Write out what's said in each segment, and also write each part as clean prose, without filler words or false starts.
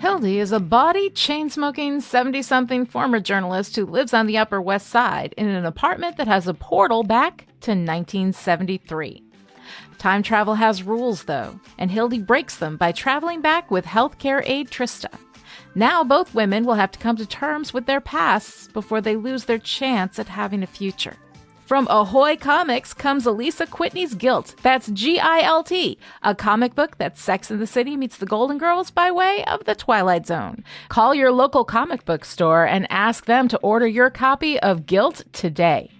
Hildy is a bawdy, chain-smoking, 70-something former journalist who lives on the Upper West Side in an apartment that has a portal back to 1973. Time travel has rules, though, and Hildy breaks them by traveling back with healthcare aide Trista. Now both women will have to come to terms with their pasts before they lose their chance at having a future. From Ahoy Comics comes Alisa Whitney's Guilt. That's Gilt, a comic book that's Sex and the City meets the Golden Girls by way of the Twilight Zone. Call your local comic book store and ask them to order your copy of Guilt today.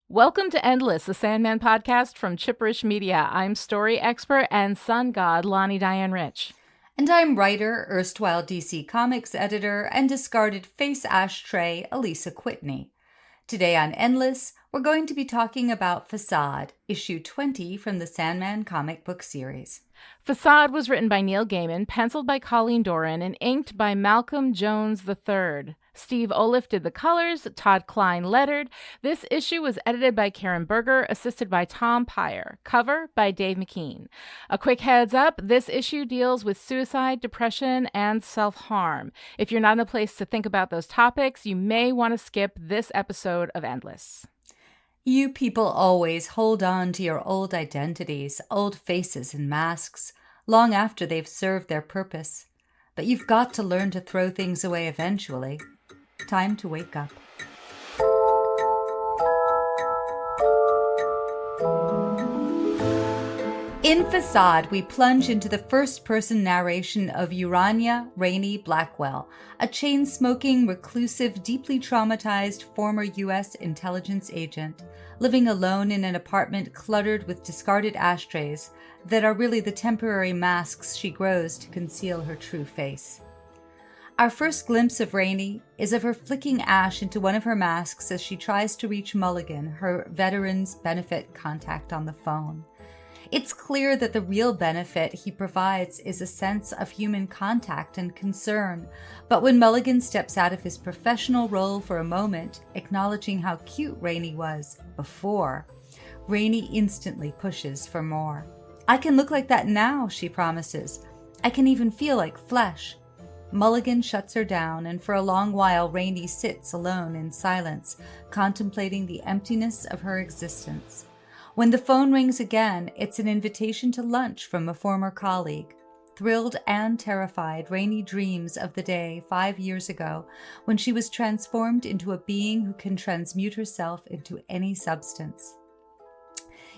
Welcome to Endless, a Sandman podcast from Chipperish Media. I'm story expert and sun god Lani Diane Rich. And I'm writer, erstwhile DC Comics editor, and discarded face ashtray Alisa Whitney. Today on Endless, we're going to be talking about Façade, issue 20 from the Sandman comic book series. Façade was written by Neil Gaiman, penciled by Colleen Doran, and inked by Malcolm Jones III. Steve Oliff did the colors, Todd Klein lettered. This issue was edited by Karen Berger, assisted by Tom Pyre. Cover by Dave McKean. A quick heads up, this issue deals with suicide, depression, and self-harm. If you're not in a place to think about those topics, you may want to skip this episode of Endless. You people always hold on to your old identities, old faces and masks, long after they've served their purpose. But you've got to learn to throw things away eventually. Time to wake up. In Façade, we plunge into the first-person narration of Urania Rainey Blackwell, a chain-smoking, reclusive, deeply traumatized former U.S. intelligence agent, living alone in an apartment cluttered with discarded ashtrays that are really the temporary masks she grows to conceal her true face. Our first glimpse of Rainey is of her flicking ash into one of her masks as she tries to reach Mulligan, her Veterans Benefit contact on the phone. It's clear that the real benefit he provides is a sense of human contact and concern, but when Mulligan steps out of his professional role for a moment, acknowledging how cute Rainey was before, Rainey instantly pushes for more. "I can look like that now," she promises. "I can even feel like flesh." Mulligan shuts her down, and for a long while Rainey sits alone in silence, contemplating the emptiness of her existence. When the phone rings again, it's an invitation to lunch from a former colleague. Thrilled and terrified, Rainey dreams of the day 5 years ago when she was transformed into a being who can transmute herself into any substance.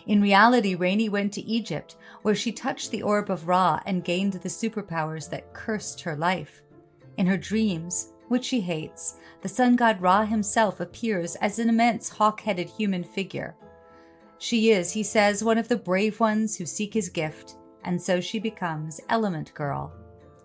In reality, Rainey went to Egypt, where she touched the orb of Ra and gained the superpowers that cursed her life. In her dreams, which she hates, the sun god Ra himself appears as an immense hawk-headed human figure. She is, he says, one of the brave ones who seek his gift, and so she becomes Element Girl.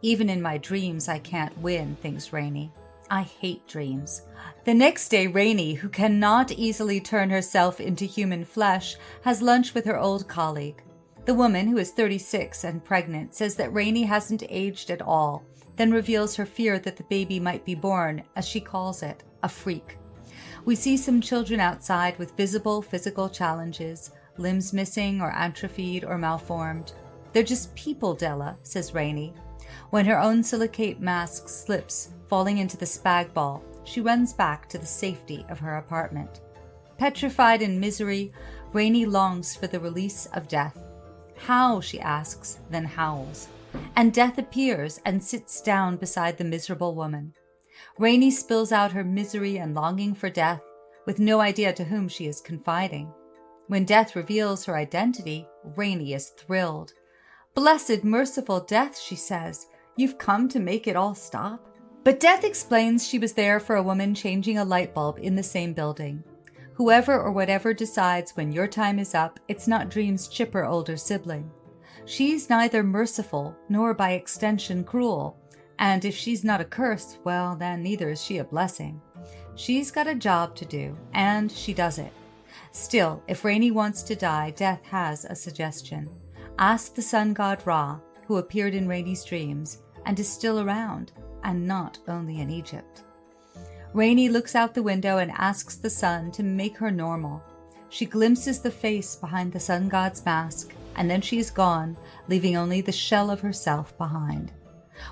"Even in my dreams I can't win," thinks Rainey. I hate dreams. The next day, Rainey, who cannot easily turn herself into human flesh, has lunch with her old colleague. The woman, who is 36 and pregnant, says that Rainey hasn't aged at all, then reveals her fear that the baby might be born, as she calls it, a freak. We see some children outside with visible physical challenges, limbs missing or atrophied or malformed. "They're just people, Della," says Rainey. When her own silicate mask slips, falling into the Spag Bol, she runs back to the safety of her apartment. Petrified in misery, Rainey longs for the release of death. "How?" she asks, then howls. And death appears and sits down beside the miserable woman. Rainey spills out her misery and longing for death, with no idea to whom she is confiding. When death reveals her identity, Rainey is thrilled. "Blessed, merciful death," she says, "you've come to make it all stop?" But death explains she was there for a woman changing a light bulb in the same building. Whoever or whatever decides when your time is up, it's not Dream's chipper older sibling. She's neither merciful nor by extension cruel, and if she's not a curse, well, then neither is she a blessing. She's got a job to do, and she does it. Still, if Rainey wants to die, death has a suggestion. Ask the sun god Ra, who appeared in Rainey's dreams and is still around, and not only in Egypt. Rainey looks out the window and asks the sun to make her normal. She glimpses the face behind the sun god's mask and then she's gone, leaving only the shell of herself behind.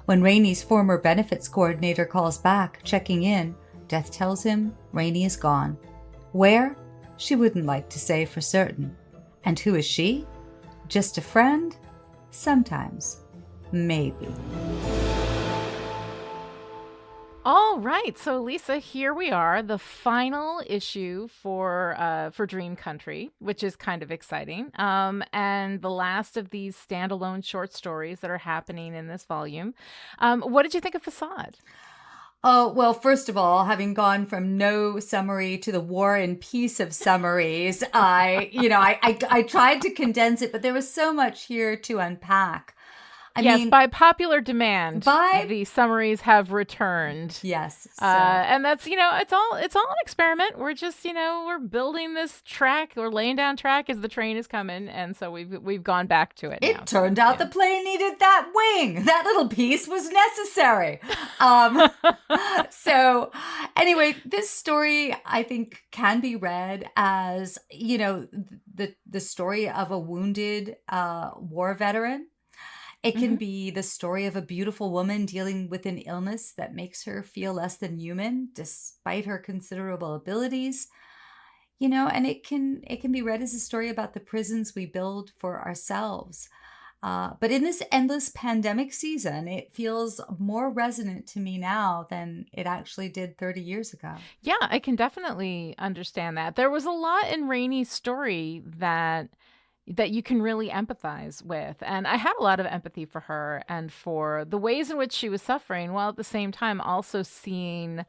When Rainey's former benefits coordinator calls back, checking in, Death tells him Rainey is gone. Where? She wouldn't like to say for certain. And who is she? Just a friend? Sometimes. Maybe. All right, so Lisa, here we are, the final issue for Dream Country, which is kind of exciting, and the last of these standalone short stories that are happening in this volume. What did you think of Façade? Oh, well, first of all, having gone from no summary to the War and Peace of summaries, I tried to condense it, but there was so much here to unpack. I mean, by popular demand, the summaries have returned. Yes. And that's, it's all an experiment. We're just, we're building this track. We're laying down track as the train is coming. And so we've gone back to it now. It turned out the plane needed that wing. That little piece was necessary. So anyway, this story, I think, can be read as, the story of a wounded war veteran. It can be the story of a beautiful woman dealing with an illness that makes her feel less than human, despite her considerable abilities. And it can be read as a story about the prisons we build for ourselves. But in this endless pandemic season, it feels more resonant to me now than it actually did 30 years ago. Yeah, I can definitely understand that. There was a lot in Rainey's story that you can really empathize with. And I had a lot of empathy for her and for the ways in which she was suffering, while at the same time also seeing,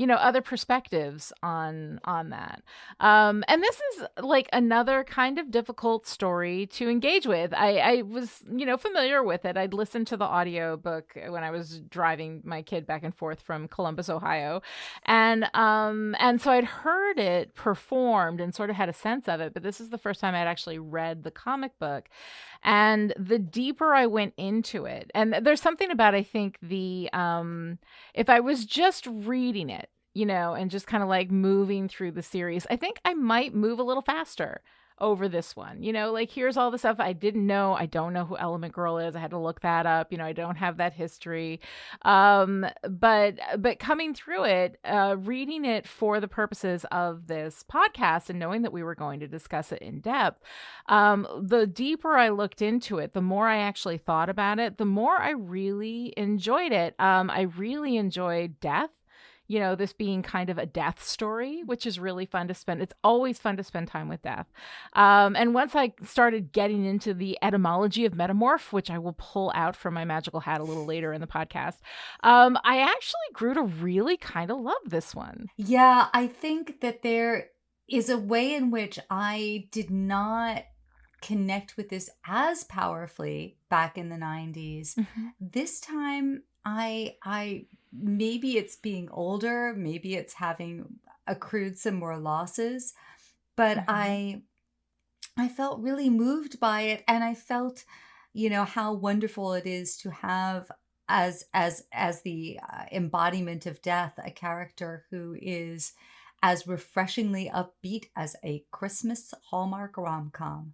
other perspectives on that. And this is like another kind of difficult story to engage with. I was, familiar with it. I'd listened to the audiobook when I was driving my kid back and forth from Columbus, Ohio. And so I'd heard it performed and sort of had a sense of it, but this is the first time I'd actually read the comic book. And the deeper I went into it, and there's something about, I think, if I was just reading it, and just kind of like moving through the series, I think I might move a little faster over this one. Like, here's all the stuff I didn't know. I don't know who Element Girl is. I had to look that up. I don't have that history. But coming through it, reading it for the purposes of this podcast and knowing that we were going to discuss it in depth, the deeper I looked into it, the more I actually thought about it, the more I really enjoyed it. I really enjoyed death. This being kind of a death story, which is really fun to spend. It's always fun to spend time with death. And once I started getting into the etymology of metamorph, which I will pull out from my magical hat a little later in the podcast, I actually grew to really kind of love this one. Yeah, I think that there is a way in which I did not connect with this as powerfully back in the 90s. Mm-hmm. This time, I maybe it's being older, maybe it's having accrued some more losses, but mm-hmm. I felt really moved by it, and I felt, how wonderful it is to have as the embodiment of death a character who is as refreshingly upbeat as a Christmas Hallmark rom-com.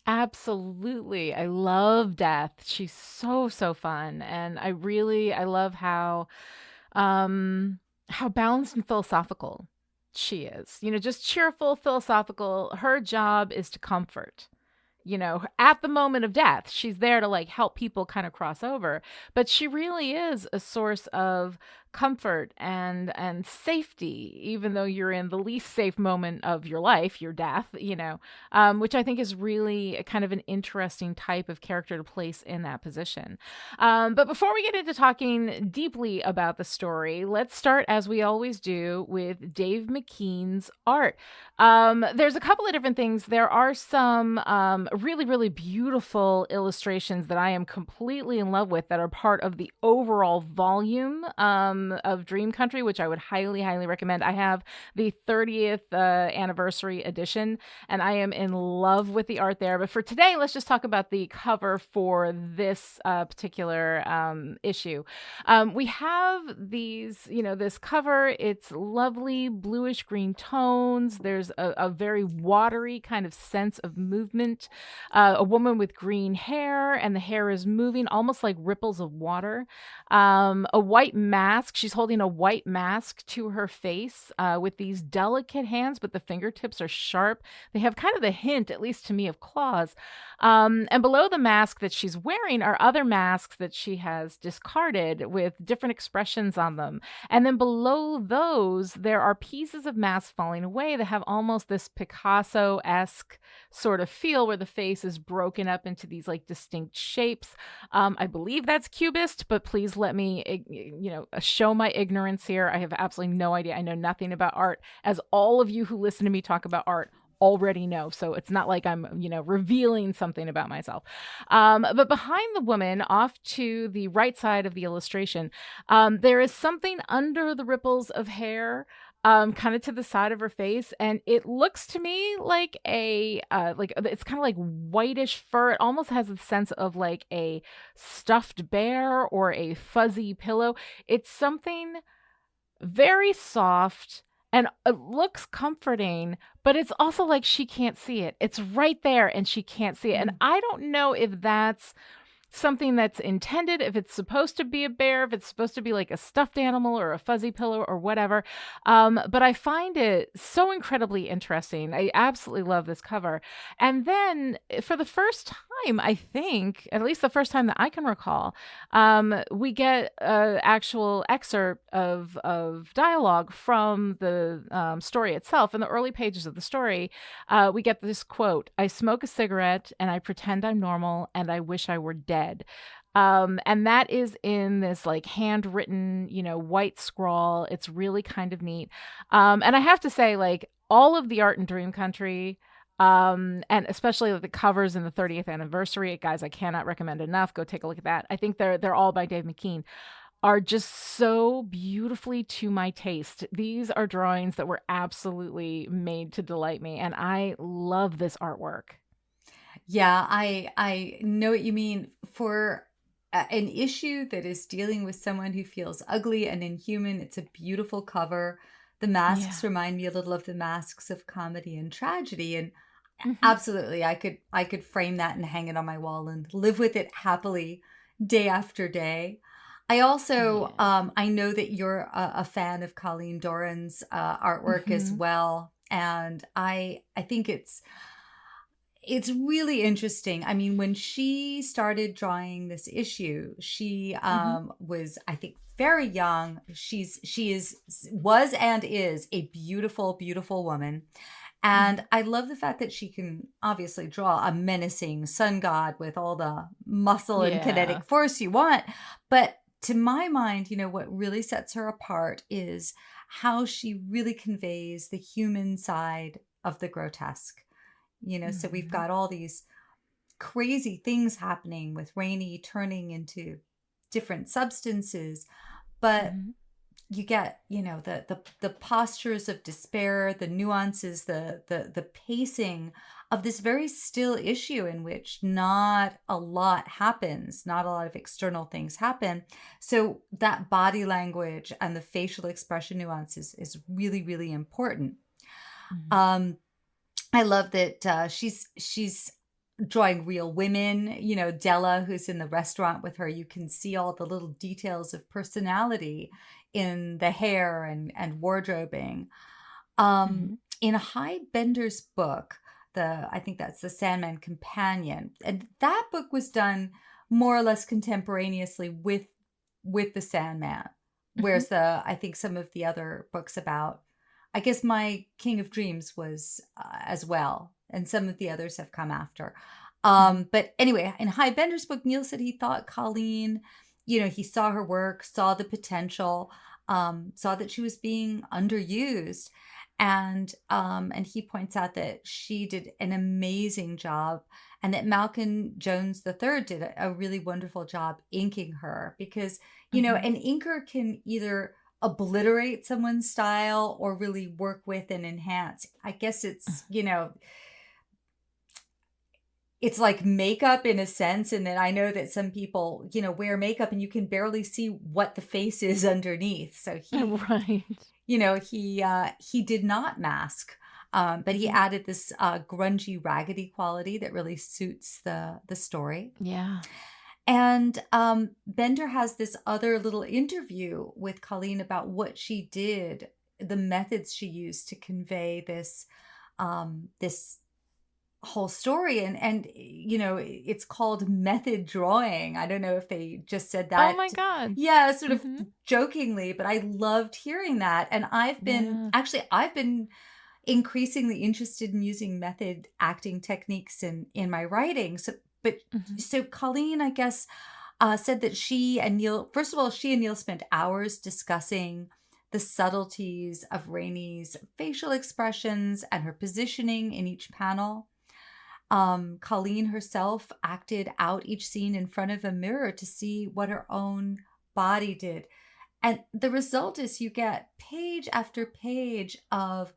Absolutely. I love Death. She's so, so fun. And I love how balanced and philosophical she is. Just cheerful, philosophical. Her job is to comfort. At the moment of death, she's there to like help people kind of cross over. But she really is a source of comfort and safety, even though you're in the least safe moment of your life, your death, which I think is really kind of an interesting type of character to place in that position. But before we get into talking deeply about the story, let's start, as we always do, with Dave McKean's art. There's a couple of different things. There are some really, really beautiful illustrations that I am completely in love with that are part of the overall volume. of Dream Country, which I would highly, highly recommend. I have the 30th anniversary edition, and I am in love with the art there. But for today, let's just talk about the cover for this particular issue. We have these, this cover. It's lovely bluish green tones. There's a very watery kind of sense of movement. A woman with green hair, and the hair is moving almost like ripples of water. A white mask. She's holding a white mask to her face with these delicate hands, but the fingertips are sharp. They have kind of the hint, at least to me, of claws. And below the mask that she's wearing are other masks that she has discarded with different expressions on them. And then below those, there are pieces of masks falling away that have almost this Picasso-esque sort of feel where the face is broken up into these like distinct shapes. I believe that's Cubist, but please let me, show my ignorance here. I have absolutely no idea. I know nothing about art, as all of you who listen to me talk about art already know. So it's not like I'm, revealing something about myself. But behind the woman, off to the right side of the illustration, there is something under the ripples of hair, kind of to the side of her face, and it looks to me like it's kind of like whitish fur. It almost has a sense of like a stuffed bear or a fuzzy pillow. It's something very soft, and it looks comforting, but it's also like she can't see it. It's right there and she can't see it. And I don't know if that's something that's intended, if it's supposed to be a bear, if it's supposed to be like a stuffed animal or a fuzzy pillow or whatever. But I find it so incredibly interesting. I absolutely love this cover. And then for the first time, I think, at least the first time that I can recall, we get an actual excerpt of dialogue from the story itself. In the early pages of the story, we get this quote: "I smoke a cigarette and I pretend I'm normal and I wish I were dead." And that is in this like handwritten, white scrawl. It's really kind of neat. And I have to say, like, all of the art in Dream Country, and especially the covers in the 30th anniversary, guys, I cannot recommend enough. Go take a look at that. I think they're all by Dave McKean, are just so beautifully to my taste. These are drawings that were absolutely made to delight me, and I love this artwork. Yeah, I know what you mean. For an issue that is dealing with someone who feels ugly and inhuman, it's a beautiful cover. The masks remind me a little of the masks of comedy and tragedy, and absolutely, I could frame that and hang it on my wall and live with it happily day after day. I also I know that you're a fan of Colleen Doran's artwork as well, and I think it's really interesting. I mean, when she started drawing this issue, she was, I think, very young. She was and is a beautiful, beautiful woman. And I love the fact that she can obviously draw a menacing sun god with all the muscle and kinetic force you want. But to my mind, what really sets her apart is how she really conveys the human side of the grotesque. So we've got all these crazy things happening with Rainey turning into different substances, but you get, the postures of despair, the nuances, the pacing of this very still issue in which not a lot happens, not a lot of external things happen. So that body language and the facial expression nuances is really, really important. I love that she's drawing real women, Della, who's in the restaurant with her. You can see all the little details of personality in the hair and wardrobing. In Hy Bender's book, I think that's the Sandman Companion, and that book was done more or less contemporaneously with the Sandman, whereas I think some of the other books about, I guess, my King of Dreams was as well, and some of the others have come after. But anyway, in Hy Bender's book, Neil said he thought Colleen, he saw her work, saw the potential, saw that she was being underused. And he points out that she did an amazing job, and that Malcolm Jones III did a really wonderful job inking her, because Mhm. an inker can either obliterate someone's style or really work with and enhance. I guess it's like makeup in a sense, and that I know that some people wear makeup and you can barely see what the face is underneath. So Right. he did not mask, but he Mhm. added this grungy, raggedy quality that really suits the story. Yeah. And Bender has this other little interview with Colleen about what she did, the methods she used to convey this whole story. And it's called method drawing. I don't know if they just said Oh that, my God. yeah, sort of Mhm. jokingly, but I loved hearing that. And Yeah. I've been increasingly interested in using method acting techniques in my writing. Mhm. So Colleen, I guess, said that she and Neil, first of all, she and Neil spent hours discussing the subtleties of Rainey's facial expressions and her positioning in each panel. Colleen herself acted out each scene in front of a mirror to see what her own body did. And the result is you get page after page of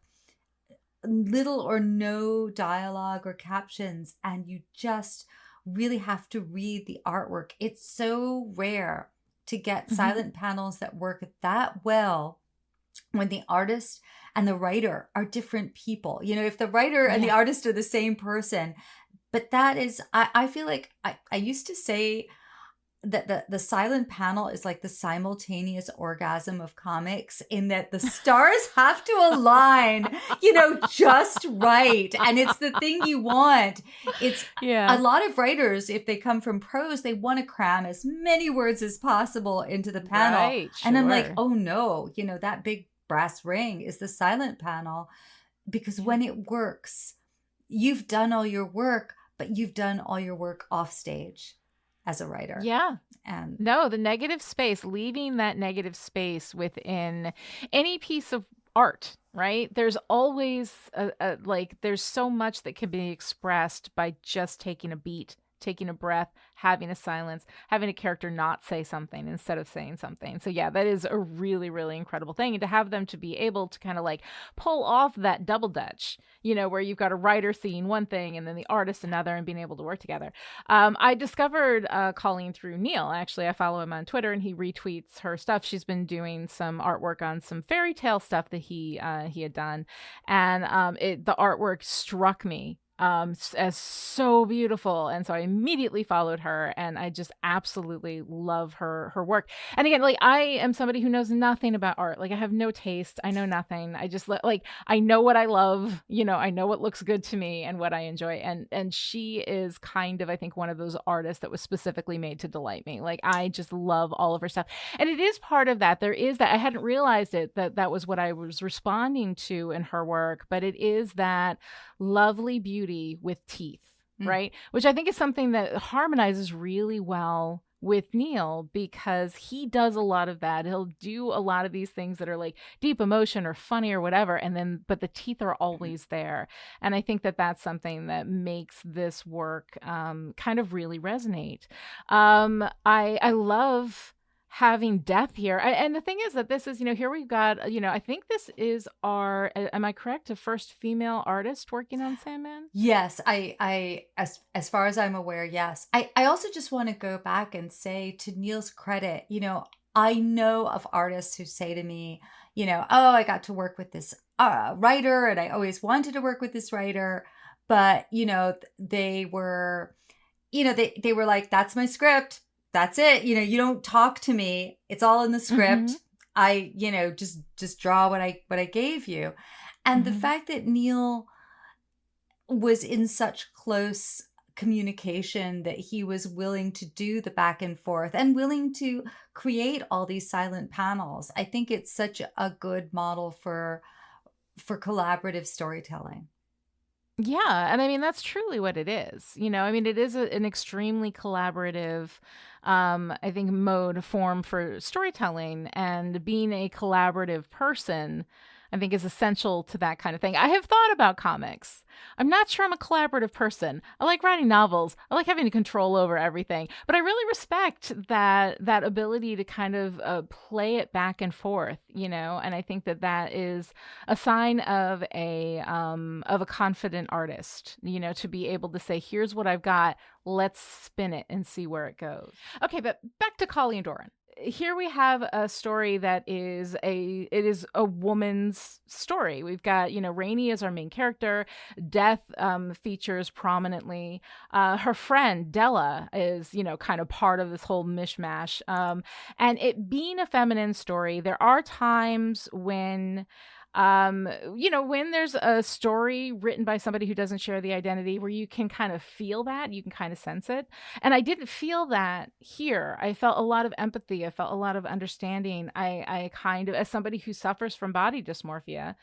little or no dialogue or captions, and you just really have to read the artwork. It's so rare to get Mhm. silent panels that work that well when the artist and the writer are different people. If the writer and the Yeah. artist are the same person. But that is, I feel like I used to say that the silent panel is like the simultaneous orgasm of comics, in that the stars have to align, just right. And it's the thing you want. It's a Yeah. lot of writers, if they come from prose, they want to cram as many words as possible into the panel. Right. And I'm like, Sure. oh no, that big brass ring is the silent panel, because Yeah. when it works, you've done all your work, but you've done all your work off stage as a writer. Yeah. And No, the negative space, leaving that negative space within any piece of art, right? There's always there's so much that can be expressed by just taking a beat, taking a breath, having a silence, having a character not say something instead of saying something. So yeah, that is a really, really incredible thing. And to have them to be able to kind of like pull off that double dutch, where you've got a writer seeing one thing and then the artist another and being able to work together. I discovered Colleen through Neil. Actually, I follow him on Twitter, and he retweets her stuff. She's been doing some artwork on some fairy tale stuff that he had done, and the artwork struck me as so beautiful, and so I immediately followed her, and I just absolutely love her work. And again, like, I am somebody who knows nothing about art. Like, I have no taste. I know nothing. I just like, I know what I love, I know what looks good to me and what I enjoy. And she is kind of, I think, one of those artists that was specifically made to delight me. Like, I just love all of her stuff. And it is part of that. There is that. I hadn't realized that was what I was responding to in her work, but it is that lovely beauty with teeth, mm, right? Which I think is something that harmonizes really well with Neil, because he does a lot of that. He'll do a lot of these things that are like deep emotion or funny or whatever, and then but the teeth are always there. And I think that that's something that makes this work kind of really resonate. I love having death here. And the thing is that this is, here we've got, I think this is am I correct, a first female artist working on Sandman? yes, as far as I'm aware, yes. I also just want to go back and say, to Neil's credit, I know of artists who say to me, oh, I got to work with this writer, and I always wanted to work with this writer. But, they were, they were like, that's my script. That's it. You don't talk to me. It's all in the Mm-hmm. script. I, just draw what I gave you. And the Mm-hmm. fact that Neil was in such close communication, that he was willing to do the back and forth and willing to create all these silent panels, I think it's such a good model for collaborative storytelling. Yeah, and I mean that's truly what it is. I mean, it is an extremely collaborative, I think, form for storytelling, and being a collaborative person. I think is essential to that kind of thing. I have thought about comics. I'm not sure I'm a collaborative person. I like writing novels. I like having control over everything. But I really respect that ability to kind of play it back and forth, And I think that is a sign of a confident artist, to be able to say, "Here's what I've got. Let's spin it and see where it goes." Okay, but back to Colleen Doran. Here we have a story that is a woman's story. We've got, Rainey as our main character. Death features prominently. Her friend Della is, kind of part of this whole mishmash. And it being a feminine story, there are times when when there's a story written by somebody who doesn't share the identity, where you can kind of feel that, you can kind of sense it. And I didn't feel that here. I felt a lot of empathy. I felt a lot of understanding. I kind of, as somebody who suffers from body dysmorphia,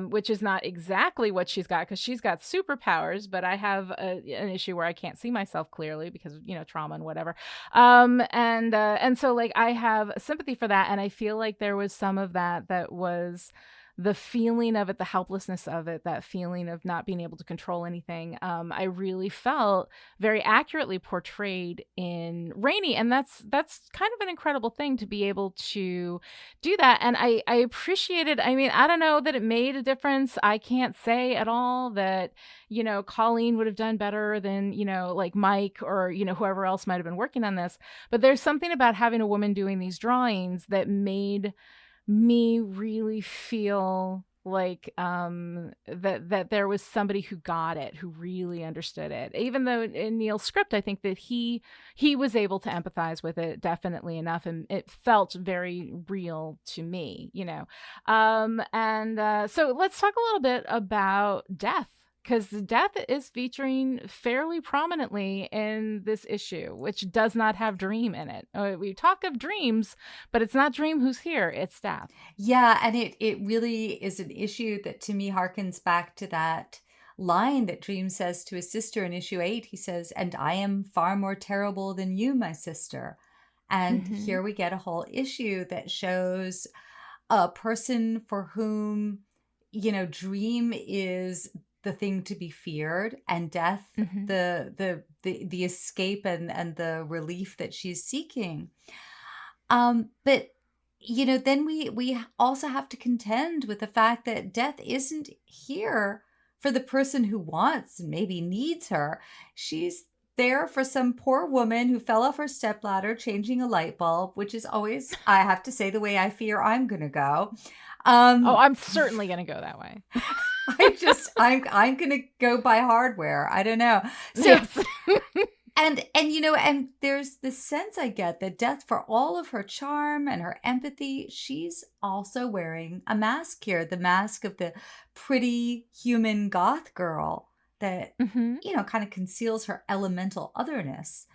which is not exactly what she's got, because she's got superpowers, but I have an issue where I can't see myself clearly because of, trauma and whatever. And so like I have sympathy for that. And I feel like there was some of that was the feeling of it, the helplessness of it, that feeling of not being able to control anything, I really felt very accurately portrayed in Rainey. And that's kind of an incredible thing to be able to do that. And I appreciated, I mean, I don't know that it made a difference. I can't say at all that, Colleen would have done better than, like Mike or, whoever else might have been working on this. But there's something about having a woman doing these drawings that made me really feel like that there was somebody who got it, who really understood it. Even though in Neil's script, I think that he was able to empathize with it definitely enough, and it felt very real to me, So let's talk a little bit about death, because death is featuring fairly prominently in this issue, which does not have Dream in it. We talk of dreams, but it's not Dream who's here, it's death. Yeah, and it really is an issue that to me harkens back to that line that Dream says to his sister in issue 8. He says, "And I am far more terrible than you, my sister." And here we get a whole issue that shows a person for whom, Dream is the thing to be feared, and death the escape and the relief that she's seeking. But then we also have to contend with the fact that death isn't here for the person who wants and maybe needs her. She's there for some poor woman who fell off her stepladder changing a light bulb, which is always, I have to say, the way I fear I'm gonna go. I'm certainly gonna go that way. I'm gonna go buy hardware. I don't know. So yes. and there's this sense I get that death, for all of her charm and her empathy, she's also wearing a mask here, the mask of the pretty human goth girl that kind of conceals her elemental otherness.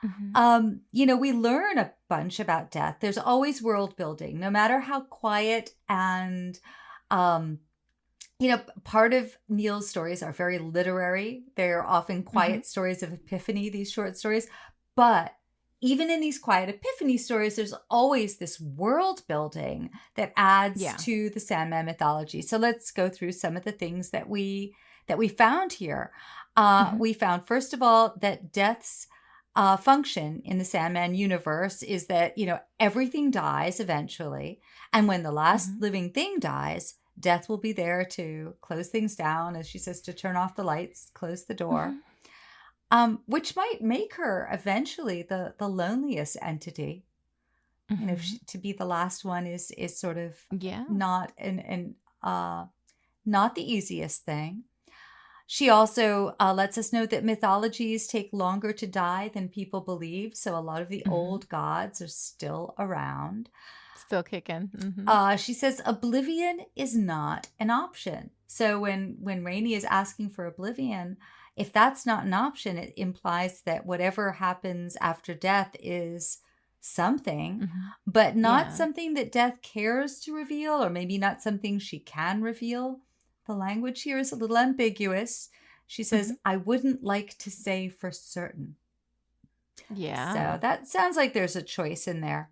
We learn a bunch about death. There's always world building, no matter how quiet and part of Neil's stories are very literary. They're often quiet stories of epiphany, these short stories. But even in these quiet epiphany stories, there's always this world building that adds to the Sandman mythology. So let's go through some of the things that we found here. We found, first of all, that death's function in the Sandman universe is that, everything dies eventually. And when the last living thing dies, death will be there to close things down, as she says, to turn off the lights, close the door, which might make her eventually the loneliest entity. To be the last one is sort of not not the easiest thing. She also lets us know that mythologies take longer to die than people believe. So a lot of the old gods are still around. Still kicking. She says Oblivion is not an option. So when Rainey is asking for Oblivion, if that's not an option, it implies that whatever happens after death is something, but not something that death cares to reveal, or maybe not something she can reveal. The language here is a little ambiguous. She says, "I wouldn't like to say for certain." Yeah. So that sounds like there's a choice in there.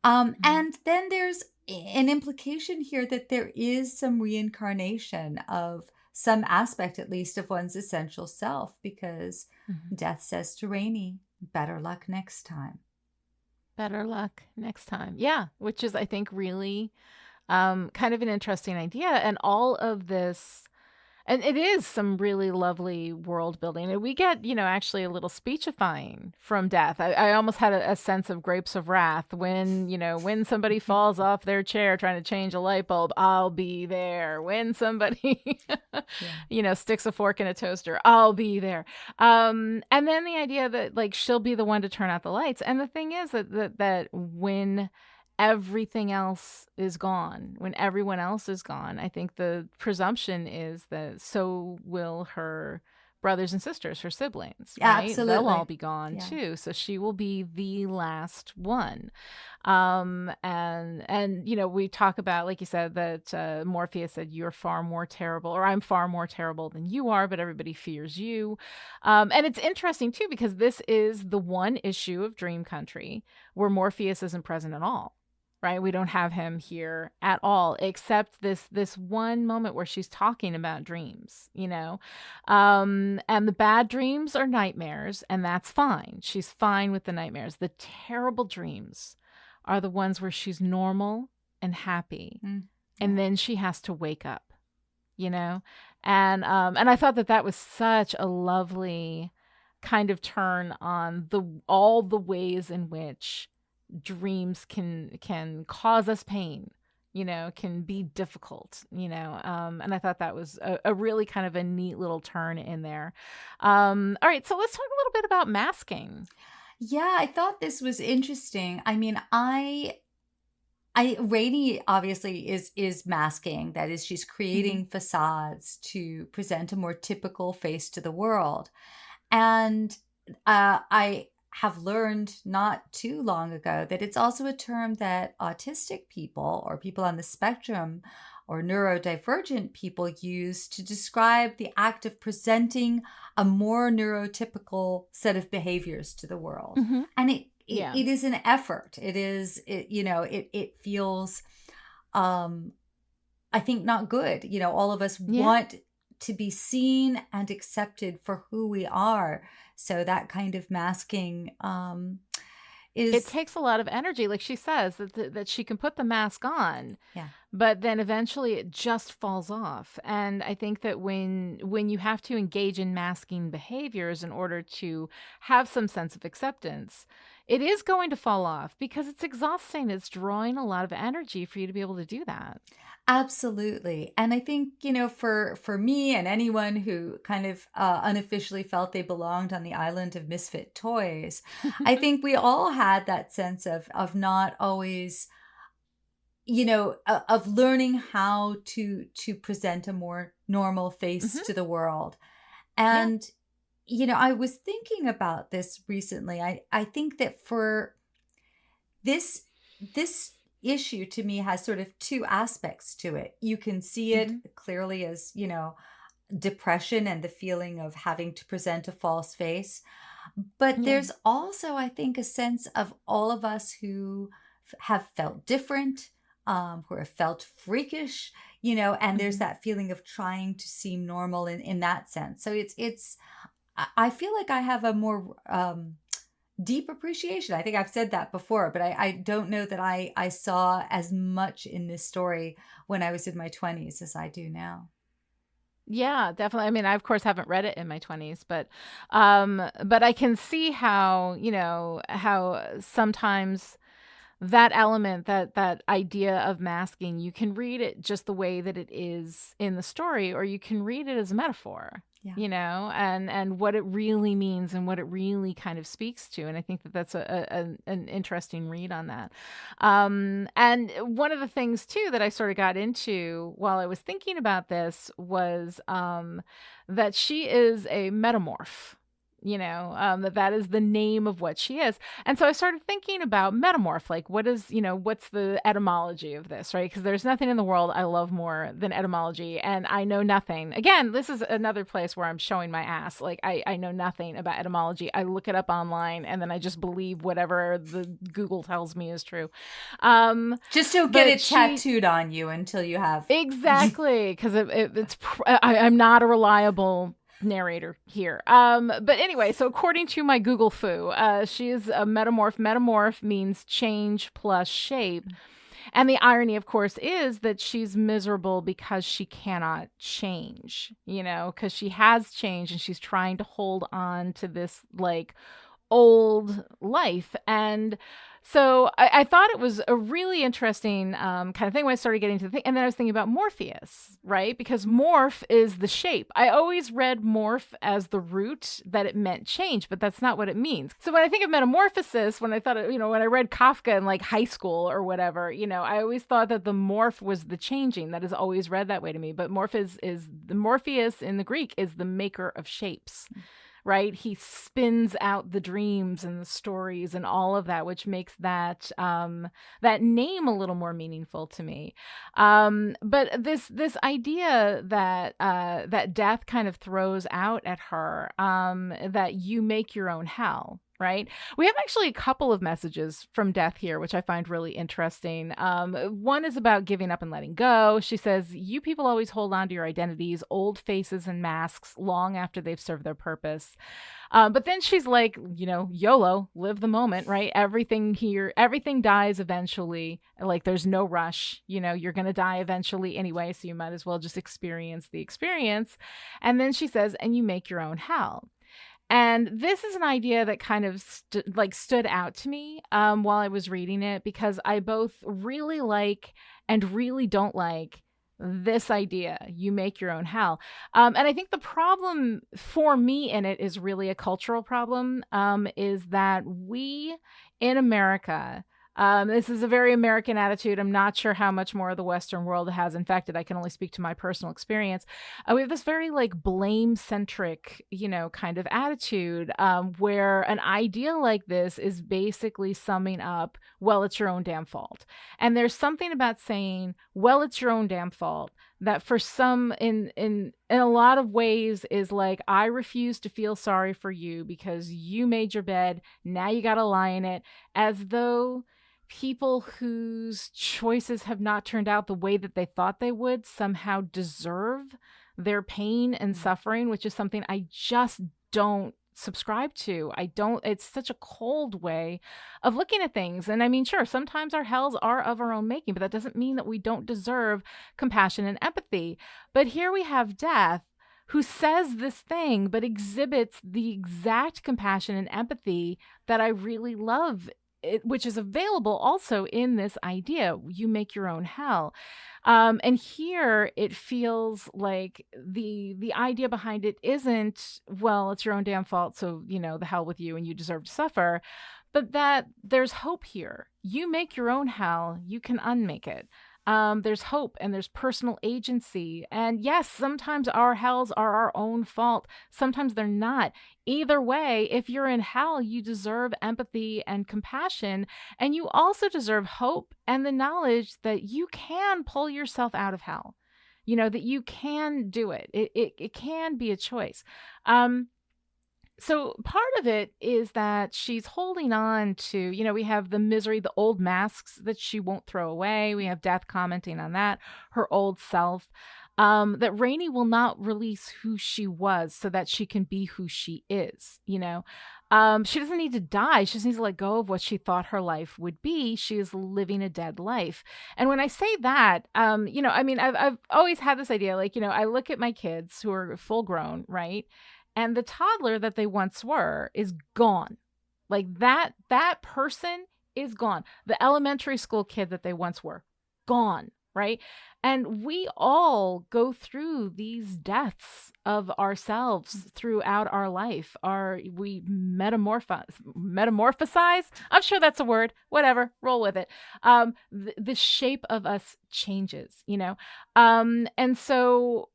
Mhm. And then there's an implication here that there is some reincarnation of some aspect, at least, of one's essential self, because Mhm. Death says to Rainey, better luck next time. Better luck next time. Yeah, which is, I think, really kind of an interesting idea. And all of this, and it is some really lovely world building. And we get, actually a little speechifying from Death. I almost had a sense of Grapes of Wrath when, when somebody falls off their chair trying to change a light bulb, I'll be there. When somebody, Yeah. sticks a fork in a toaster, I'll be there. And then the idea that like she'll be the one to turn out the lights. And the thing is that when everything else is gone, when everyone else is gone, I think the presumption is that so will her brothers and sisters, her siblings, right? They'll all Absolutely. be gone Yeah. too. So she will be the last one. And we talk about, like you said, that Morpheus said, "You're far more terrible," or "I'm far more terrible than you are, but everybody fears you." And it's interesting too because this is the one issue of Dream Country where Morpheus isn't present at all. Right, we don't have him here at all, except this one moment where she's talking about dreams, and the bad dreams are nightmares, and that's fine. She's fine with the nightmares. The terrible dreams are the ones where she's normal and happy, Mm, and yeah. then she has to wake up, you know? And I thought that that was such a lovely kind of turn on the all the ways in which dreams can cause us pain, can be difficult, and I thought that was a really kind of a neat little turn in there. All right, so let's talk a little bit about masking. Yeah, I thought this was interesting. I mean, I Rainey obviously is masking. That is, she's Hmm. creating facades to present a more typical face to the world. And I have learned not too long ago that it's also a term that autistic people or people on the spectrum or neurodivergent people use to describe the act of presenting a more neurotypical set of behaviors to the world. Hmm. And Yeah. it is an effort. It feels, um, I think, not good. All of us Yeah. want to be seen and accepted for who we are. So that kind of masking, It is, takes a lot of energy, like she says that she can put the mask on, yeah, but then eventually it just falls off. And I think that when you have to engage in masking behaviors in order to have some sense of acceptance, it is going to fall off because it's exhausting. It's drawing a lot of energy for you to be able to do that. absolutely. And I think, for me and anyone who kind of unofficially felt they belonged on the island of misfit toys, I think we all had that sense of not always, of learning how to present a more normal face Hmm. to the world. Yeah. And I was thinking about this recently. I think that for this issue, to me, has sort of two aspects to it. You can see it Hmm. clearly as, depression and the feeling of having to present a false face. But Yeah. there's also, I think, a sense of all of us who have felt different, who have felt freakish, and there's Hmm. that feeling of trying to seem normal in that sense. So I feel like I have a more deep appreciation. I think I've said that before, but I don't know that I saw as much in this story when I was in my 20s as I do now. Yeah, definitely. I mean, I of course haven't read it in my 20s, but I can see how, how sometimes that element, that idea of masking, you can read it just the way that it is in the story, or you can read it as a metaphor, Yeah. and what it really means and what it really kind of speaks to. And I think that that's an interesting read on that. And one of the things too that I sort of got into while I was thinking about this was that she is a metamorph. that is the name of what she is. And so I started thinking about metamorph, like what's the etymology of this, right? Because there's nothing in the world I love more than etymology, and I know nothing. Again, this is another place where I'm showing my ass. Like I know nothing about etymology. I look it up online, and then I just believe whatever the Google tells me is true. Just don't get it tattooed on you until you have. Exactly, because I'm not a reliable narrator here. But anyway, so according to my Google foo, she is a metamorph. Metamorph means change plus shape. And the irony, of course, is that she's miserable because she cannot change, because she has changed and she's trying to hold on to this like old life. And so I thought it was a really interesting kind of thing when I started getting to the thing. And then I was thinking about Morpheus, right? Because morph is the shape. I always read morph as the root, that it meant change, but that's not what it means. So when I think of metamorphosis, when I thought, when I read Kafka in like high school or whatever, I always thought that the morph was the changing. That is always read that way to me. But morph is the Morpheus in the Greek is the maker of shapes. Right? He spins out the dreams and the stories and all of that, which makes that that name a little more meaningful to me. But this idea that that death kind of throws out at her, that you make your own hell. Right. We have actually a couple of messages from Death here, which I find really interesting. One is about giving up and letting go. She says, you people always hold on to your identities, old faces and masks long after they've served their purpose. But then she's like, YOLO, live the moment, right? Everything dies eventually. Like there's no rush, you're going to die eventually anyway. So you might as well just experience the experience. And then she says, and you make your own hell. And this is an idea that kind of stood out to me while I was reading it, because I both really like and really don't like this idea. You make your own hell. And I think the problem for me in it is really a cultural problem, is that we in America, this is a very American attitude. I'm not sure how much more of the Western world has infected. I can only speak to my personal experience. We have this very like blame-centric, kind of attitude, where an idea like this is basically summing up, well, it's your own damn fault. And there's something about saying, well, it's your own damn fault, that for some in a lot of ways is like, I refuse to feel sorry for you because you made your bed. Now you got to lie in it, as though people whose choices have not turned out the way that they thought they would somehow deserve their pain and suffering, which is something I just don't subscribe to. It's such a cold way of looking at things. And I mean, sure, sometimes our hells are of our own making, but that doesn't mean that we don't deserve compassion and empathy. But here we have Death, who says this thing, but exhibits the exact compassion and empathy that I really love, which is available also in this idea, you make your own hell. And here it feels like the idea behind it isn't, well, it's your own damn fault, so, the hell with you and you deserve to suffer, but that there's hope here. You make your own hell, you can unmake it. There's hope and there's personal agency. And yes, sometimes our hells are our own fault. Sometimes they're not. Either way, if you're in hell, you deserve empathy and compassion. And you also deserve hope and the knowledge that you can pull yourself out of hell. That you can do it. It can be a choice. So part of it is that she's holding on to, we have the misery, the old masks that she won't throw away. We have Death commenting on that, her old self, that Rainey will not release who she was so that she can be who she is, She doesn't need to die. She just needs to let go of what she thought her life would be. She is living a dead life. And when I say that, I've always had this idea, like, I look at my kids who are full grown, right? And the toddler that they once were is gone. Like that person is gone. The elementary school kid that they once were, gone, right? And we all go through these deaths of ourselves throughout our life. We metamorphosize? I'm sure that's a word. Whatever, roll with it. The shape of us changes, And so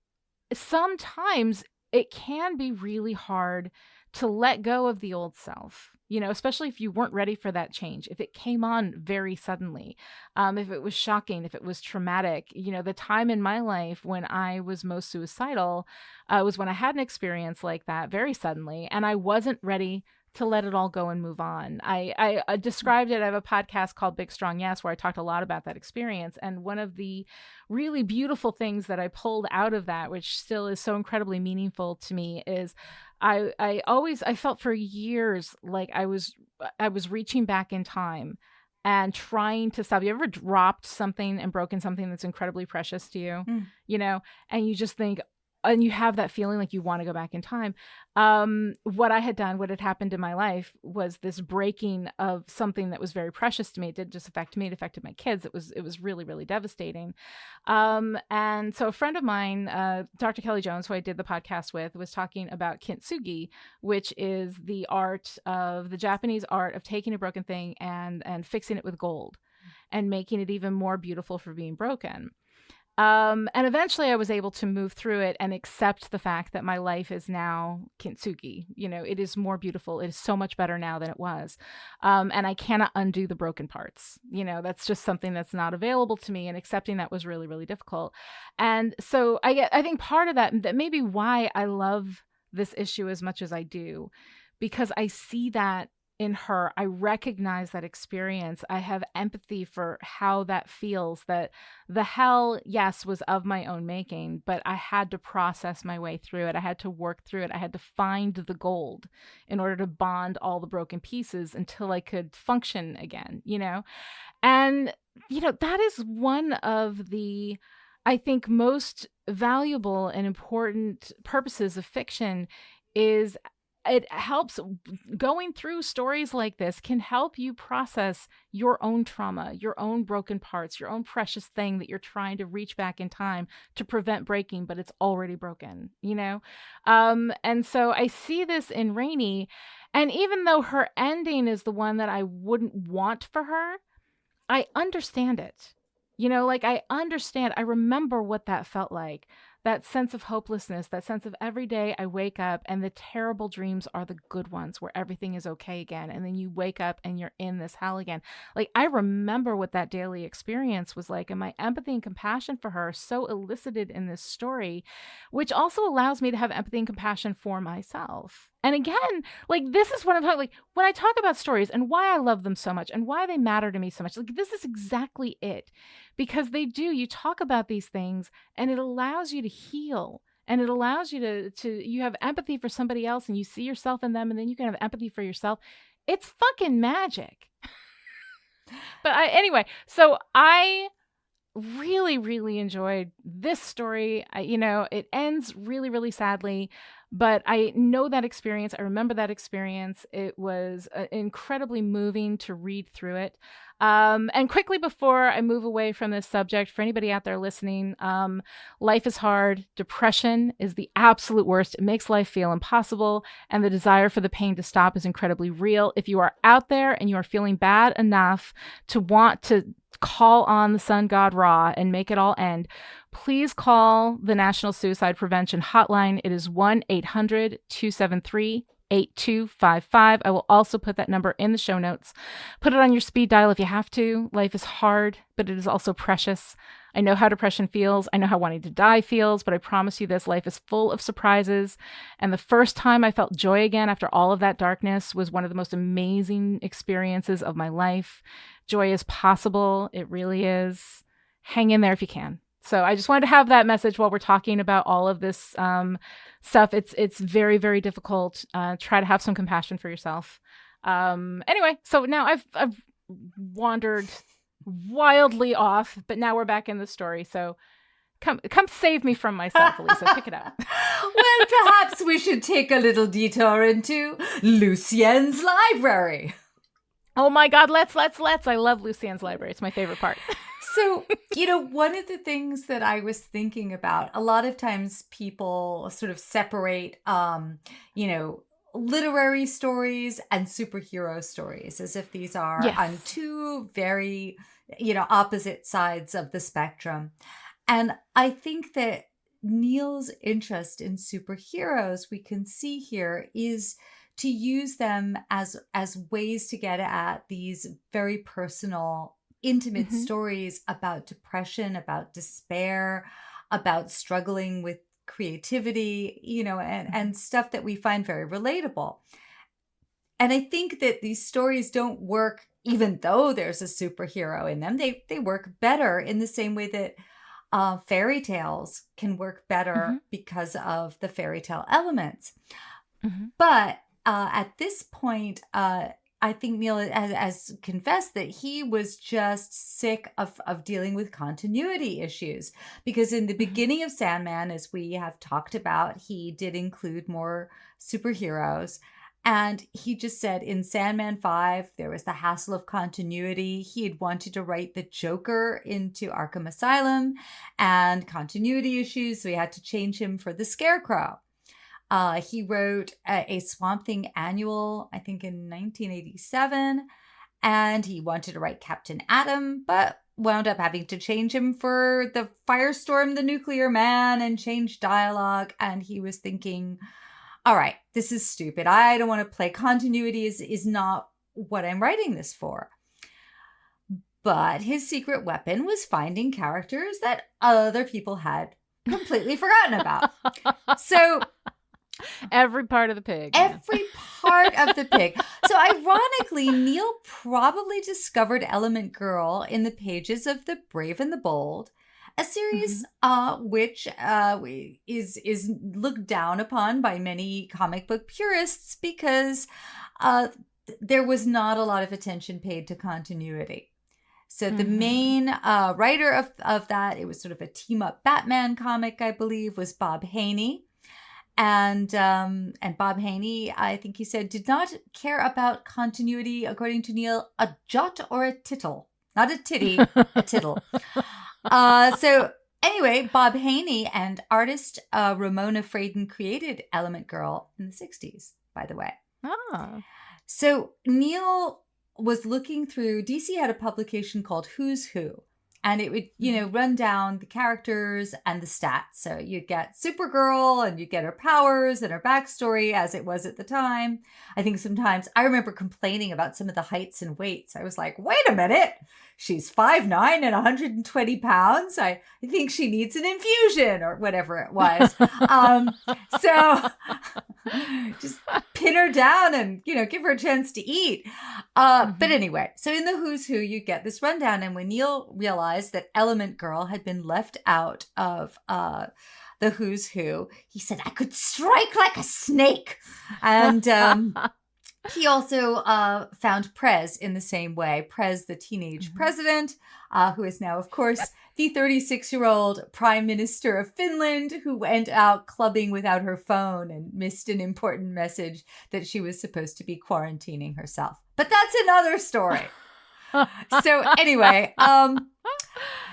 sometimes it can be really hard to let go of the old self, especially if you weren't ready for that change, if it came on very suddenly, if it was shocking, if it was traumatic. The time in my life when I was most suicidal was when I had an experience like that very suddenly, and I wasn't ready to let it all go and move on. I described it. I have a podcast called Big Strong Yes, where I talked a lot about that experience. And one of the really beautiful things that I pulled out of that, which still is so incredibly meaningful to me, is I felt for years like I was reaching back in time and trying to stop. You ever dropped something and broken something that's incredibly precious to you, and you just think, and you have that feeling like you want to go back in time. What had happened in my life was this breaking of something that was very precious to me. It didn't just affect me, it affected my kids. It was really, really devastating. And so a friend of mine, Dr. Kelly Jones, who I did the podcast with, was talking about kintsugi, which is the Japanese art of taking a broken thing and fixing it with gold and making it even more beautiful for being broken. And eventually I was able to move through it and accept the fact that my life is now kintsugi. It is more beautiful. It is so much better now than it was. And I cannot undo the broken parts. That's just something that's not available to me. And accepting that was really, really difficult. And so I think part of that may be why I love this issue as much as I do, because I see that in her. I recognize that experience. I have empathy for how that feels, that the hell, yes, was of my own making, but I had to process my way through it. I had to work through it. I had to find the gold in order to bond all the broken pieces until I could function again, And, that is one of the, I think, most valuable and important purposes of fiction. Is it helps, going through stories like this can help you process your own trauma, your own broken parts, your own precious thing that you're trying to reach back in time to prevent breaking, but it's already broken, And so I see this in Rainey, and even though her ending is the one that I wouldn't want for her, I understand it. I understand. I remember what that felt like. That sense of hopelessness, that sense of every day I wake up and the terrible dreams are the good ones where everything is okay again. And then you wake up and you're in this hell again. I remember what that daily experience was like. And my empathy and compassion for her so elicited in this story, which also allows me to have empathy and compassion for myself. And again, this is what I'm talking, when I talk about stories and why I love them so much and why they matter to me so much, this is exactly it. Because you talk about these things and it allows you to heal, and it allows you to you have empathy for somebody else and you see yourself in them, and then you can have empathy for yourself. It's fucking magic. But anyway, so I really, really enjoyed this story. It ends really, really sadly, but I know that experience. I remember that experience. It was incredibly moving to read through it. And quickly before I move away from this subject, for anybody out there listening, life is hard. Depression is the absolute worst. It makes life feel impossible, and the desire for the pain to stop is incredibly real. If you are out there and you are feeling bad enough to want to call on the sun god Ra and make it all end, please call the National Suicide Prevention Hotline. It is 1-800-273-8255. I will also put that number in the show notes. Put it on your speed dial if you have to. Life is hard, but it is also precious. I know how depression feels. I know how wanting to die feels, but I promise you this, life is full of surprises. And the first time I felt joy again after all of that darkness was one of the most amazing experiences of my life. Joy is possible. It really is. Hang in there if you can. So I just wanted to have that message while we're talking about all of this stuff. It's very, very difficult. Try to have some compassion for yourself. Anyway, so now I've wandered wildly off, but now we're back in the story. So come save me from myself, Alisa. Pick it up. Well, perhaps we should take a little detour into Lucien's library. Oh my God, let's. I love Lucien's library. It's my favorite part. So, one of the things that I was thinking about, a lot of times people sort of separate, literary stories and superhero stories as if these are on two very, opposite sides of the spectrum. And I think that Neil's interest in superheroes, we can see here, is to use them as ways to get at these very personal, intimate stories about depression, about despair, about struggling with creativity, and stuff that we find very relatable. And I think that these stories don't work even though there's a superhero in them. They work better in the same way that fairy tales can work better because of the fairy tale elements. But at this point, I think Neil has confessed that he was just sick of dealing with continuity issues, because in the beginning of Sandman, as we have talked about, he did include more superheroes. And he just said in Sandman 5, there was the hassle of continuity. He had wanted to write the Joker into Arkham Asylum and continuity issues, so he had to change him for the Scarecrow. He wrote a Swamp Thing annual, I think in 1987, and he wanted to write Captain Atom, but wound up having to change him for the Firestorm, the Nuclear Man, and change dialogue. And he was thinking, all right, this is stupid. I don't want to play. Continuity is not what I'm writing this for. But his secret weapon was finding characters that other people had completely forgotten about. So every part of the pig. Every part of the pig. So ironically, Neil probably discovered Element Girl in the pages of The Brave and the Bold, a series which is looked down upon by many comic book purists because there was not a lot of attention paid to continuity. So the main writer of that, it was sort of a team-up Batman comic, I believe, was Bob Haney. And Bob Haney, I think he said, did not care about continuity, according to Neil, a jot or a tittle. Not a titty, a tittle. So anyway, Bob Haney and artist Ramona Fradon created Element Girl in the 60s, by the way. So Neil was looking through, DC had a publication called Who's Who. And it would, run down the characters and the stats. So you'd get Supergirl and you'd get her powers and her backstory as it was at the time. I think sometimes I remember complaining about some of the heights and weights. I was like, wait a minute. She's 5'9" and 120 pounds. I think she needs an infusion or whatever it was. So just pin her down and, give her a chance to eat. But anyway, so in the Who's Who, you get this rundown. And when Neil realized that Element Girl had been left out of the Who's Who, he said, I could strike like a snake. And he also found Prez in the same way. Prez, the teenage president, who is now, of course, the 36-year-old prime minister of Finland, who went out clubbing without her phone and missed an important message that she was supposed to be quarantining herself. But that's another story. So anyway,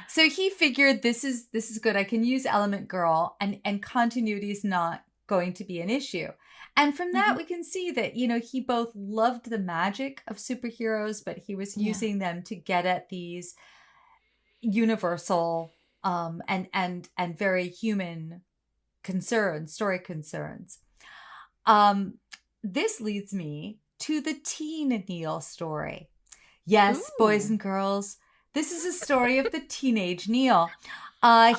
so he figured this is good. I can use Element Girl, and continuity is not going to be an issue. And from that, we can see that, he both loved the magic of superheroes, but he was using them to get at these universal and very human concerns, story concerns. This leads me to the teen Neil story. Yes, ooh, boys and girls, this is a story of the teenage Neil.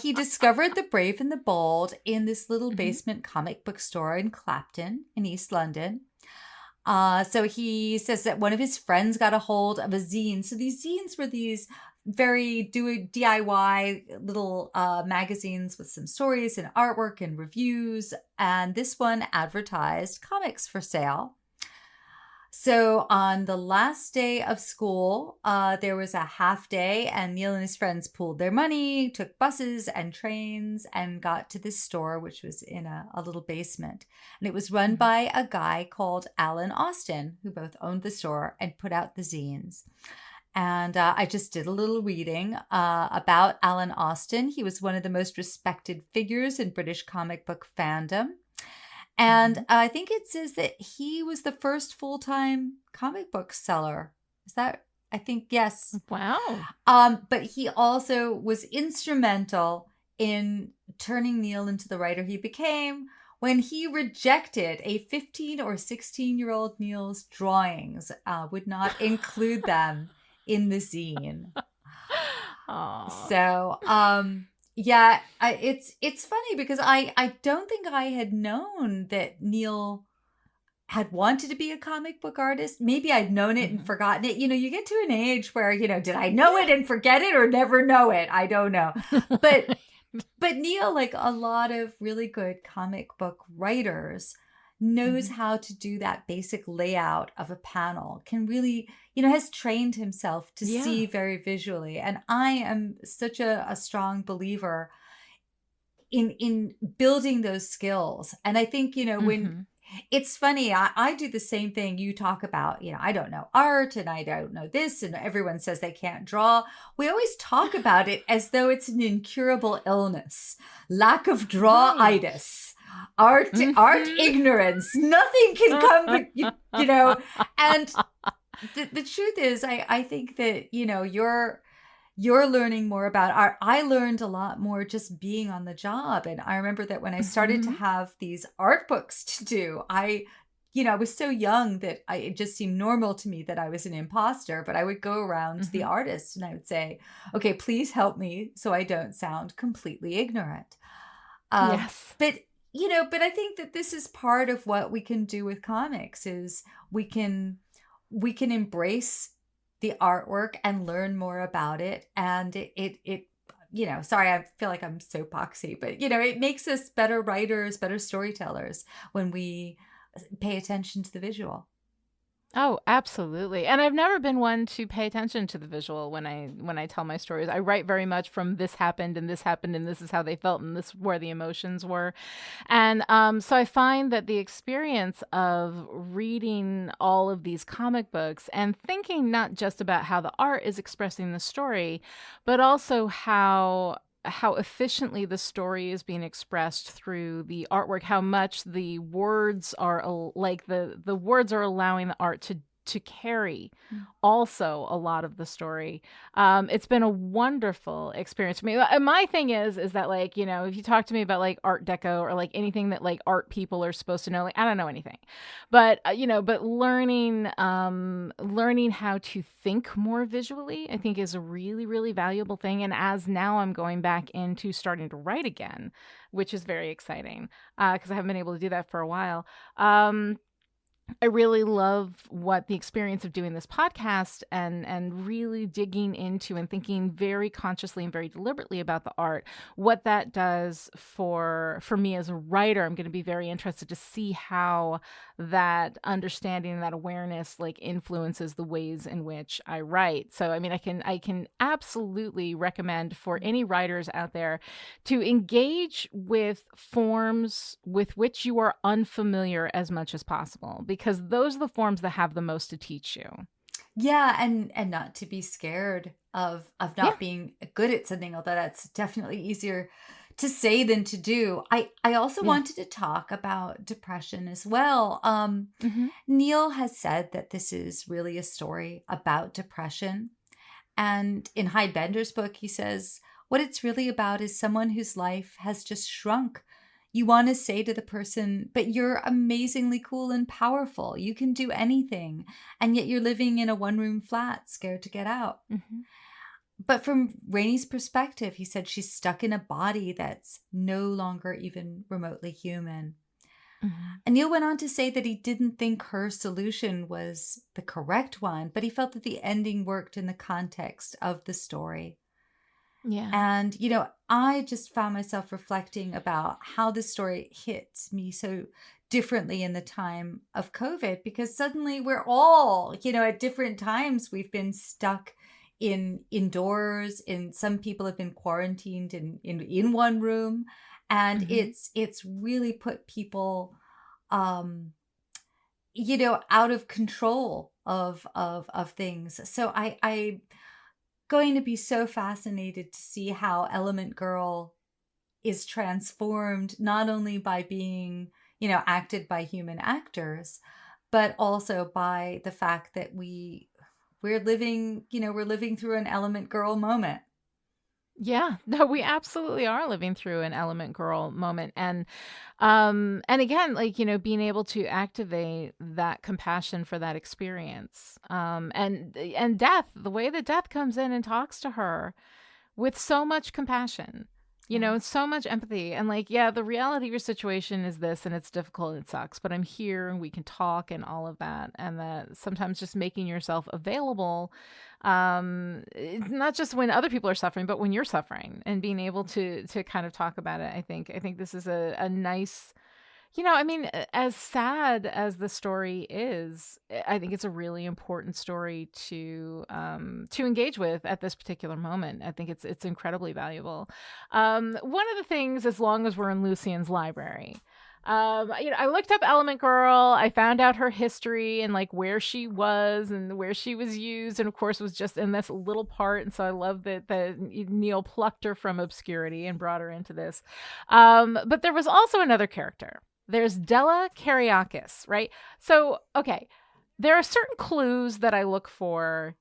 He discovered The Brave and the Bold in this little basement comic book store in Clapton in East London. So he says that one of his friends got a hold of a zine. So these zines were these very DIY little magazines with some stories and artwork and reviews. And this one advertised comics for sale. So on the last day of school, there was a half day, and Neil and his friends pooled their money, took buses and trains, and got to this store, which was in a little basement. And it was run by a guy called Alan Austin, who both owned the store and put out the zines. And I just did a little reading about Alan Austin. He was one of the most respected figures in British comic book fandom. And I think it says that he was the first full-time comic book seller. Is that, I think, yes. Wow. But he also was instrumental in turning Neil into the writer he became when he rejected a 15 or 16-year-old Neil's drawings, would not include them in the zine. Aw. So, it's funny because I don't think I had known that Neil had wanted to be a comic book artist. Maybe I'd known it and forgotten it. You get to an age where, did I know it and forget it or never know it? I don't know. But Neil, like a lot of really good comic book writers, knows how to do that basic layout of a panel, can really, has trained himself to see very visually. And I am such a strong believer in building those skills. And I think, when it's funny, I do the same thing you talk about, I don't know art and I don't know this, and everyone says they can't draw. We always talk about it as though it's an incurable illness, lack of drawitis, art ignorance, nothing can come, and the truth is, I think that, you're learning more about art. I learned a lot more just being on the job. And I remember that when I started to have these art books to do, I was so young that it just seemed normal to me that I was an imposter, but I would go around to the artists and I would say, okay, please help me so I don't sound completely ignorant. Yes. But I think that this is part of what we can do with comics is we can embrace the artwork and learn more about it. And it sorry, I feel like I'm so poxy, but it makes us better writers, better storytellers when we pay attention to the visual. Oh, absolutely. And I've never been one to pay attention to the visual when I tell my stories. I write very much from this happened and this happened and this is how they felt and this is where the emotions were. And so I find that the experience of reading all of these comic books and thinking not just about how the art is expressing the story, but also how efficiently the story is being expressed through the artwork, how much the words are the words are allowing the art to carry also a lot of the story. It's been a wonderful experience for me. My thing is that like, if you talk to me about like Art Deco or like anything that like art people are supposed to know, like I don't know anything, but but learning how to think more visually, I think is a really, really valuable thing. And as now I'm going back into starting to write again, which is very exciting because I haven't been able to do that for a while. I really love what the experience of doing this podcast and really digging into and thinking very consciously and very deliberately about the art, what that does for me as a writer. I'm going to be very interested to see how that understanding, that awareness like influences the ways in which I write. So, I mean, I can absolutely recommend for any writers out there to engage with forms with which you are unfamiliar as much as possible, because those are the forms that have the most to teach you. Yeah, and not to be scared of not being good at something, although that's definitely easier to say than to do. I also wanted to talk about depression as well. Neil has said that this is really a story about depression. And in Hyde Bender's book, he says, what it's really about is someone whose life has just shrunk. You want to say to the person, but you're amazingly cool and powerful. You can do anything. And yet you're living in a one-room flat, scared to get out. But from Rainey's perspective, he said she's stuck in a body that's no longer even remotely human. And Neil went on to say that he didn't think her solution was the correct one, but he felt that the ending worked in the context of the story. Yeah. And, I just found myself reflecting about how this story hits me so differently in the time of COVID, because suddenly we're all, at different times we've been stuck indoors, some people have been quarantined in one room. And it's really put people, out of control of things. So I going to be so fascinated to see how Element Girl is transformed, not only by being, acted by human actors, but also by the fact that we're living through an Element Girl moment. Yeah, no, we absolutely are living through an Element Girl moment. And again, like, being able to activate that compassion for that experience. And death, the way that death comes in and talks to her with so much compassion, Yeah. so much empathy. And like, yeah, the reality of your situation is this, and it's difficult and it sucks, but I'm here and we can talk and all of that. And that sometimes just making yourself available, not just when other people are suffering, but when you're suffering, and being able to kind of talk about it. I think this is a nice, I mean, as sad as the story is, I think it's a really important story to engage with at this particular moment. I think it's incredibly valuable. One of the things, as long as we're in Lucien's library, I looked up Element Girl. I found out her history and like where she was and where she was used, and of course was just in this little part. And so I love that Neil plucked her from obscurity and brought her into this. But there was also another character. There's Della Kariakis, right? So, okay, there are certain clues that I look for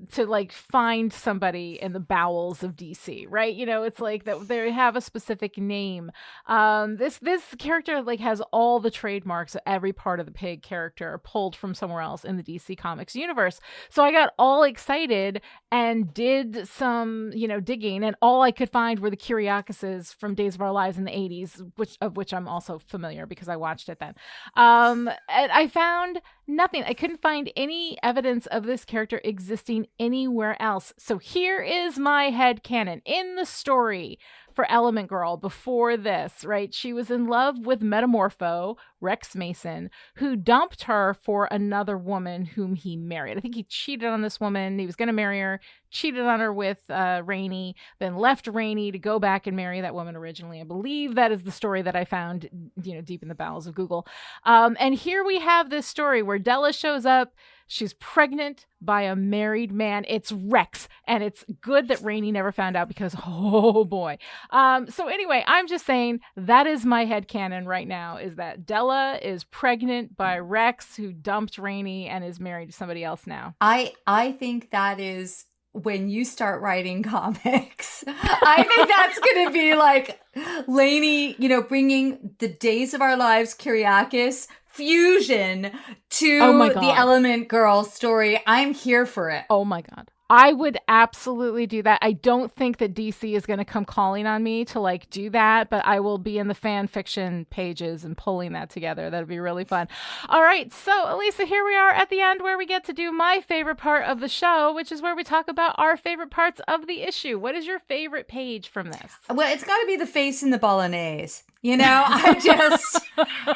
to like find somebody in the bowels of DC, right? It's like that they have a specific name. This character like has all the trademarks of every part of the pig character pulled from somewhere else in the DC Comics universe. So I got all excited and did some, digging, and all I could find were the Kiriakises from Days of Our Lives in the 80s, which I'm also familiar because I watched it then. And I found nothing. I couldn't find any evidence of this character existing anywhere else. So here is my headcanon. In the story for Element Girl before this, right? She was in love with Metamorpho, Rex Mason, who dumped her for another woman whom he married. I think he cheated on this woman. He was going to marry her, cheated on her with Rainey, then left Rainey to go back and marry that woman originally. I believe that is the story that I found, deep in the bowels of Google. And here we have this story where Della shows up. She's pregnant by a married man. It's Rex. And it's good that Rainey never found out because, oh boy. So anyway, I'm just saying that is my headcanon right now, is that Della is pregnant by Rex, who dumped Rainey and is married to somebody else now. I think that is when you start writing comics. I think that's going to be like Lainey, bringing the Days of Our Lives Kyriakis fusion to the Element Girl story. I'm here for it. Oh my God. I would absolutely do that. I don't think that DC is going to come calling on me to like do that, but I will be in the fan fiction pages and pulling that together. That'd be really fun. All right. So, Alisa, here we are at the end where we get to do my favorite part of the show, which is where we talk about our favorite parts of the issue. What is your favorite page from this? Well, it's got to be the face in the bolognese. I just,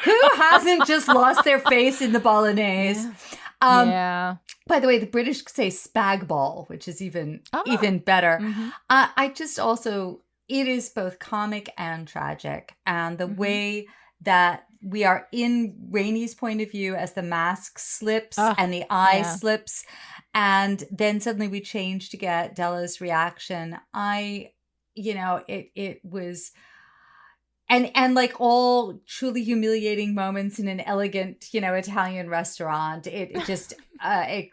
who hasn't just lost their face in the bolognese? Yeah. By the way, the British say Spag Bol, which is even better. Mm-hmm. I just also, it is both comic and tragic. And the way that we are in Rainey's point of view as the mask slips and the eye slips. And then suddenly we change to get Della's reaction. It was... And like all truly humiliating moments in an elegant, Italian restaurant, it just, I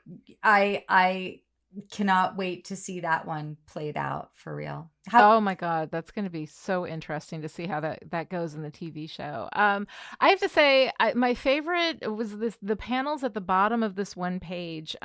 cannot wait to see that one played out for real. Oh my God, that's going to be so interesting to see how that goes in the TV show. I have to say, my favorite was the panels at the bottom of this one page,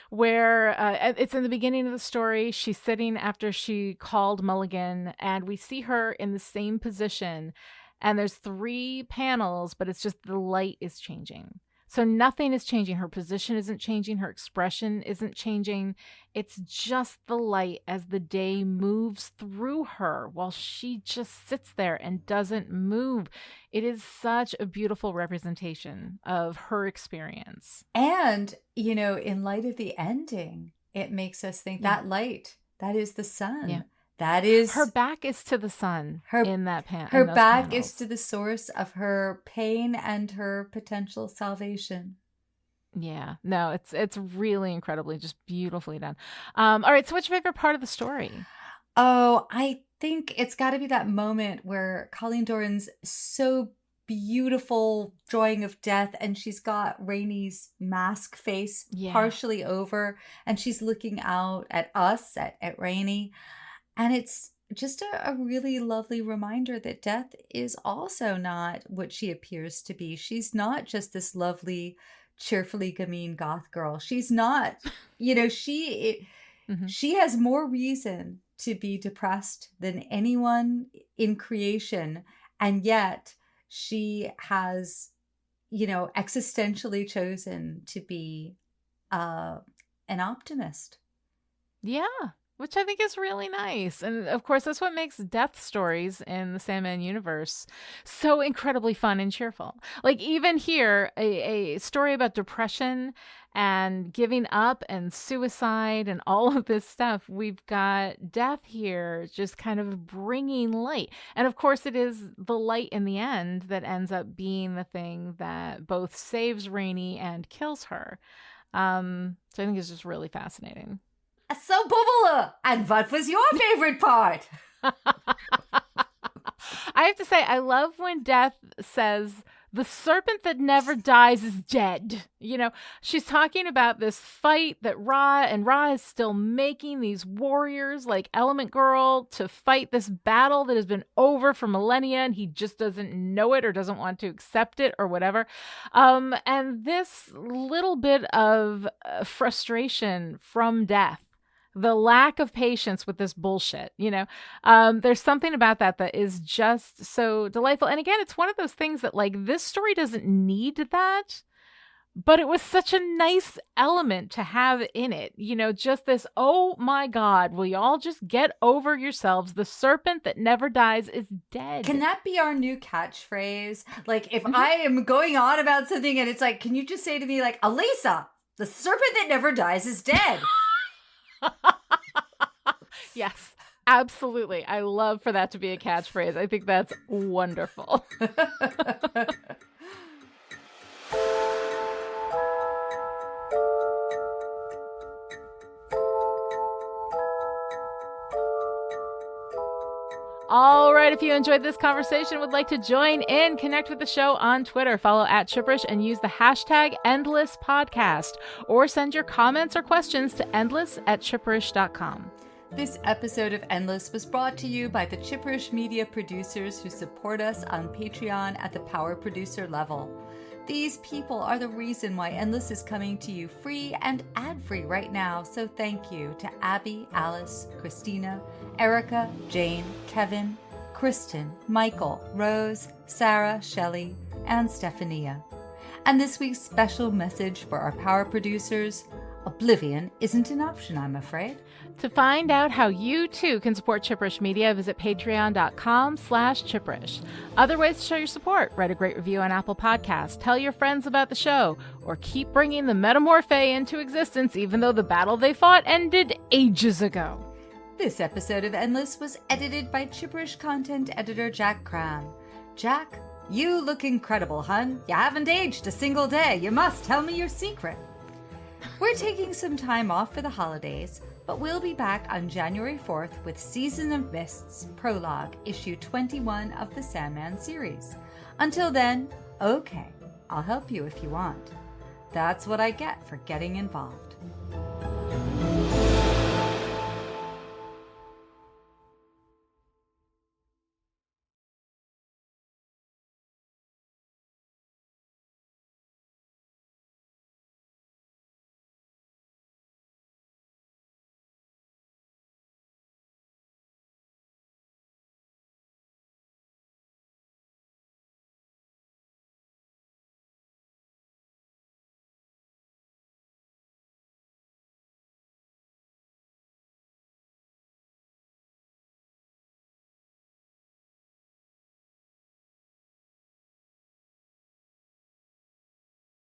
where it's in the beginning of the story. She's sitting after she called Mulligan, and we see her in the same position. And there's 3 panels, but it's just the light is changing. So nothing is changing. Her position isn't changing. Her expression isn't changing. It's just the light as the day moves through her while she just sits there and doesn't move. It is such a beautiful representation of her experience. And, in light of the ending, it makes us think that light, that is the sun. Yeah. That is... Her back is to the sun in that panel. Her back is to the source of her pain and her potential salvation. Yeah. No, it's really incredibly, just beautifully done. All right. So what's your favorite part of the story? Oh, I think it's got to be that moment where Colleen Doran's so beautiful drawing of death, and she's got Rainey's mask face partially over, and she's looking out at us, at Rainey. And it's just a really lovely reminder that Death is also not what she appears to be. She's not just this lovely, cheerfully gamine goth girl. She's not, she has more reason to be depressed than anyone in creation. And yet she has, existentially chosen to be an optimist. Yeah, which I think is really nice. And of course, that's what makes death stories in the Sandman universe so incredibly fun and cheerful. Like, even here, a story about depression and giving up and suicide and all of this stuff, we've got death here just kind of bringing light. And of course, it is the light in the end that ends up being the thing that both saves Rainey and kills her. So I think it's just really fascinating. So, Bubble, and what was your favorite part? I have to say, I love when Death says, the serpent that never dies is dead. She's talking about this fight that Ra is still making these warriors like Element Girl to fight this battle that has been over for millennia, and he just doesn't know it or doesn't want to accept it or whatever. And this little bit of frustration from Death, the lack of patience with this bullshit, there's something about that is just so delightful. And again, it's one of those things that, like, this story doesn't need that, but it was such a nice element to have in it. Just this, oh my God, will y'all just get over yourselves? The serpent that never dies is dead. Can that be our new catchphrase? Like, if I am going on about something and it's like, can you just say to me, like, Alisa, the serpent that never dies is dead? Yes, absolutely. I love for that to be a catchphrase. I think that's wonderful. All right, if you enjoyed this conversation, would like to join in, connect with the show on Twitter, follow @Chipperish and use the hashtag #EndlessPodcast, or send your comments or questions to endless@chipperish.com. This episode of Endless was brought to you by the Chipperish media producers who support us on Patreon at the power producer level. These people are the reason why Endless is coming to you free and ad-free right now, so thank you to Abby, Alice, Christina, Erica, Jane, Kevin, Kristen, Michael, Rose, Sarah, Shelley, and Stephania. And this week's special message for our power producers: Oblivion isn't an option, I'm afraid. To find out how you too can support Chipperish Media, visit patreon.com/Chipperish. Other ways to show your support: write a great review on Apple Podcasts, tell your friends about the show, or keep bringing the Metamorphe into existence even though the battle they fought ended ages ago. This episode of Endless was edited by Chipperish content editor Jack Cram. Jack, you look incredible, hun. You haven't aged a single day. You must tell me your secret. We're taking some time off for the holidays, but we'll be back on January 4th with Season of Mists Prologue, issue 21 of the Sandman series. Until then, okay, I'll help you if you want. That's what I get for getting involved.